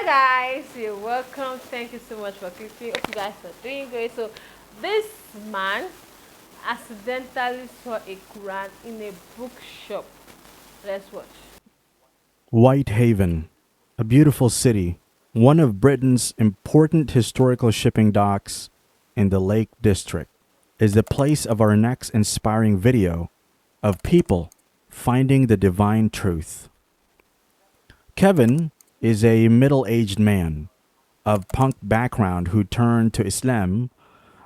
Guys, you're welcome. Thank you so much for clicking. Hope you guys are doing great. So, this man accidentally saw a Quran in a bookshop. Let's watch. Whitehaven, a beautiful city, one of Britain's important historical shipping docks in the Lake District, is the place of our next inspiring video of people finding the divine truth. Kevin is a middle aged man of punk background who turned to Islam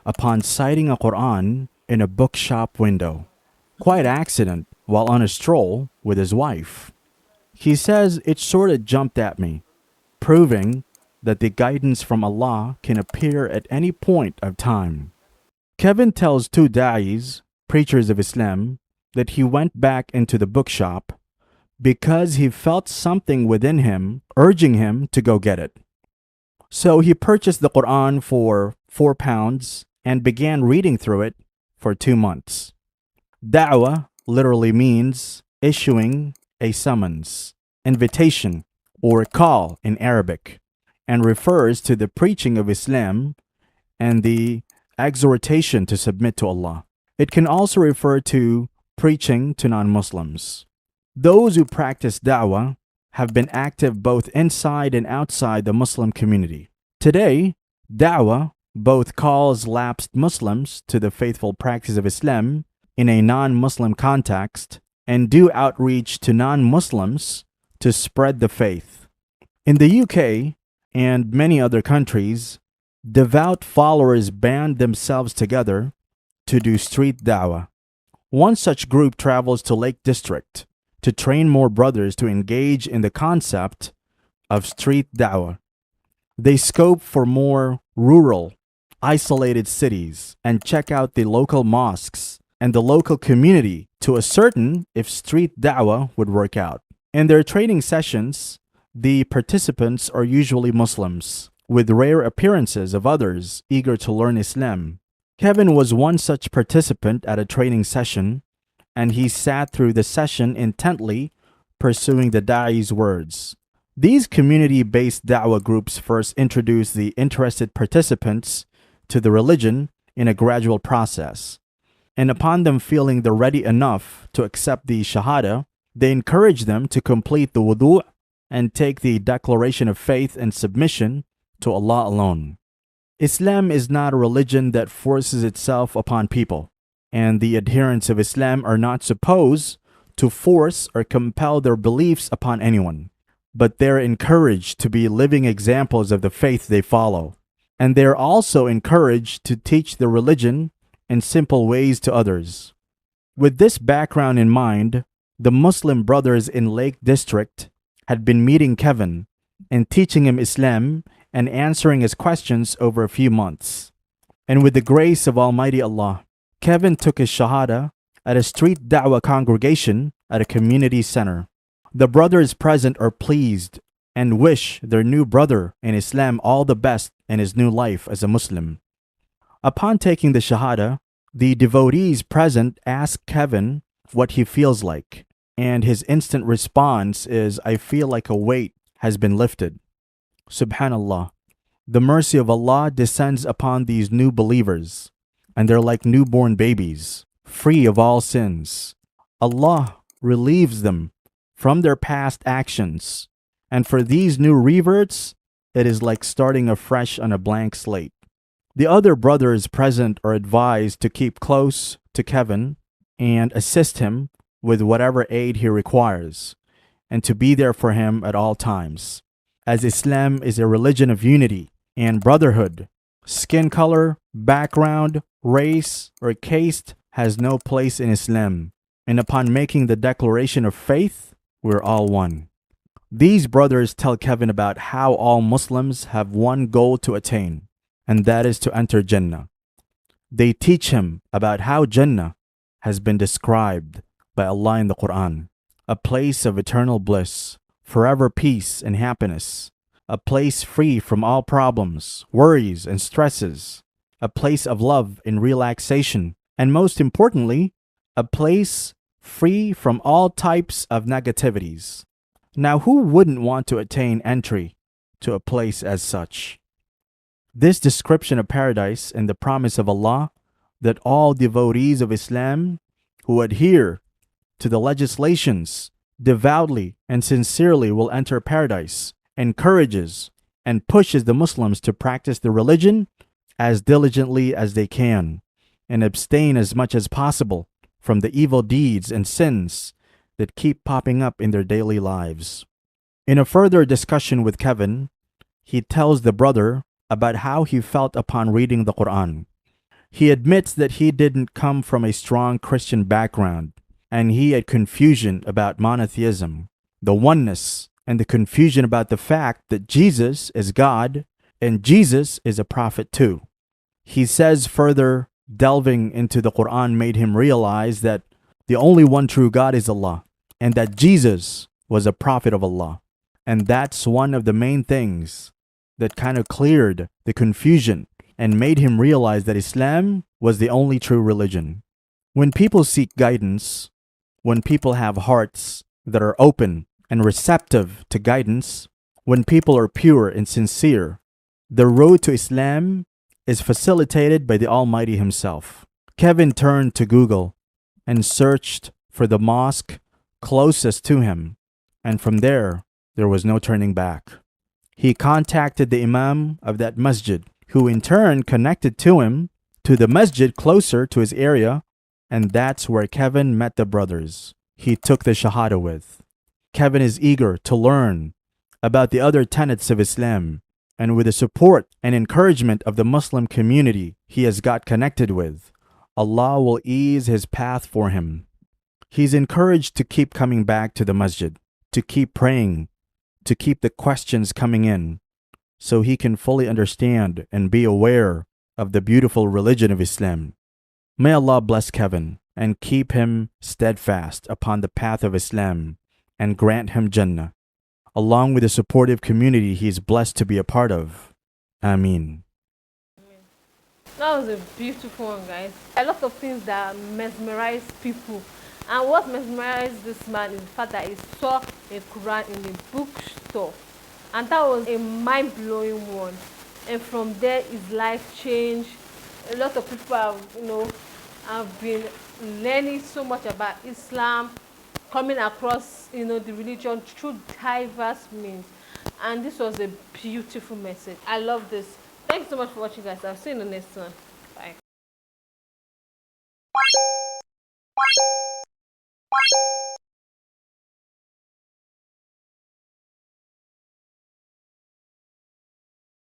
upon sighting a Quran in a bookshop window. Quite accident while on a stroll with his wife. He says it sort of jumped at me, proving that the guidance from Allah can appear at any point of time. Kevin tells two da'is, preachers of Islam, that he went back into the bookshop because he felt something within him urging him to go get it. So he purchased the Quran for £4 and began reading through it for 2 months. Dawa literally means issuing a summons, invitation, or call in Arabic, and refers to the preaching of Islam and the exhortation to submit to Allah. It can also refer to preaching to non-Muslims. Those who practice da'wah have been active both inside and outside the Muslim community. Today, da'wah both calls lapsed Muslims to the faithful practice of Islam in a non-Muslim context and do outreach to non-Muslims to spread the faith. In the UK and many other countries, devout followers band themselves together to do street da'wah. One such group travels to Lake District to train more brothers to engage in the concept of street da'wah. They scope for more rural, isolated cities and check out the local mosques and the local community to ascertain if street da'wah would work out. In their training sessions, the participants are usually Muslims, with rare appearances of others eager to learn Islam. Kevin was one such participant at a training session, and he sat through the session intently, pursuing the da'i's words. These community-based da'wah groups first introduce the interested participants to the religion in a gradual process. And upon them feeling they're ready enough to accept the Shahada, they encourage them to complete the wudu' and take the declaration of faith and submission to Allah alone. Islam is not a religion that forces itself upon people, and the adherents of Islam are not supposed to force or compel their beliefs upon anyone, but they're encouraged to be living examples of the faith they follow. And they're also encouraged to teach the religion in simple ways to others. With this background in mind, the Muslim brothers in Lake District had been meeting Kevin and teaching him Islam and answering his questions over a few months. And with the grace of Almighty Allah, Kevin took his Shahada at a street da'wah congregation at a community center. The brothers present are pleased and wish their new brother in Islam all the best in his new life as a Muslim. Upon taking the Shahada, the devotees present ask Kevin what he feels like, and his instant response is, "I feel like a weight has been lifted." Subhanallah. The mercy of Allah descends upon these new believers, and they're like newborn babies, free of all sins. Allah relieves them from their past actions, and for these new reverts, it is like starting afresh on a blank slate. The other brothers present are advised to keep close to Kevin and assist him with whatever aid he requires, and to be there for him at all times. As Islam is a religion of unity and brotherhood, skin color, background, race, or caste has no place in Islam, and upon making the declaration of faith, we're all one. These brothers tell Kevin about how all Muslims have one goal to attain, and that is to enter Jannah. They teach him about how Jannah has been described by Allah in the Quran, a place of eternal bliss, forever peace and happiness, a place free from all problems, worries, and stresses, a place of love and relaxation, and most importantly, a place free from all types of negativities. Now, who wouldn't want to attain entry to a place as such. This description of paradise and the promise of Allah that all devotees of Islam who adhere to the legislations devoutly and sincerely will enter paradise encourages and pushes the Muslims to practice the religion as diligently as they can and abstain as much as possible from the evil deeds and sins that keep popping up in their daily lives. In a further discussion with Kevin, he tells the brother about how he felt upon reading the Quran. He admits that he didn't come from a strong Christian background and he had confusion about monotheism, the oneness, and the confusion about the fact that Jesus is God and Jesus is a prophet too. He says further, delving into the Quran made him realize that the only one true God is Allah and that Jesus was a prophet of Allah. And that's one of the main things that kind of cleared the confusion and made him realize that Islam was the only true religion. When people seek guidance, when people have hearts that are open and receptive to guidance, when people are pure and sincere, the road to Islam is facilitated by the Almighty Himself. Kevin turned to Google and searched for the mosque closest to him, and from there was no turning back. He contacted the Imam of that masjid, who in turn connected to him to the masjid closer to his area, and that's where Kevin met the brothers he took the Shahada with. Kevin is eager to learn about the other tenets of Islam, and with the support and encouragement of the Muslim community he has got connected with, Allah will ease his path for him. He's encouraged to keep coming back to the masjid, to keep praying, to keep the questions coming in, so he can fully understand and be aware of the beautiful religion of Islam. May Allah bless Kevin and keep him steadfast upon the path of Islam and grant him Jannah, along with the supportive community he is blessed to be a part of. Ameen. That was a beautiful one, guys. A lot of things that mesmerize people. And what mesmerized this man is the fact that he saw a Quran in a bookstore. And that was a mind-blowing one. And from there, his life changed. A lot of people have been learning so much about Islam, coming across, the religion through diverse means. And this was a beautiful message. I love this. Thanks so much for watching, guys. I'll see you in the next one.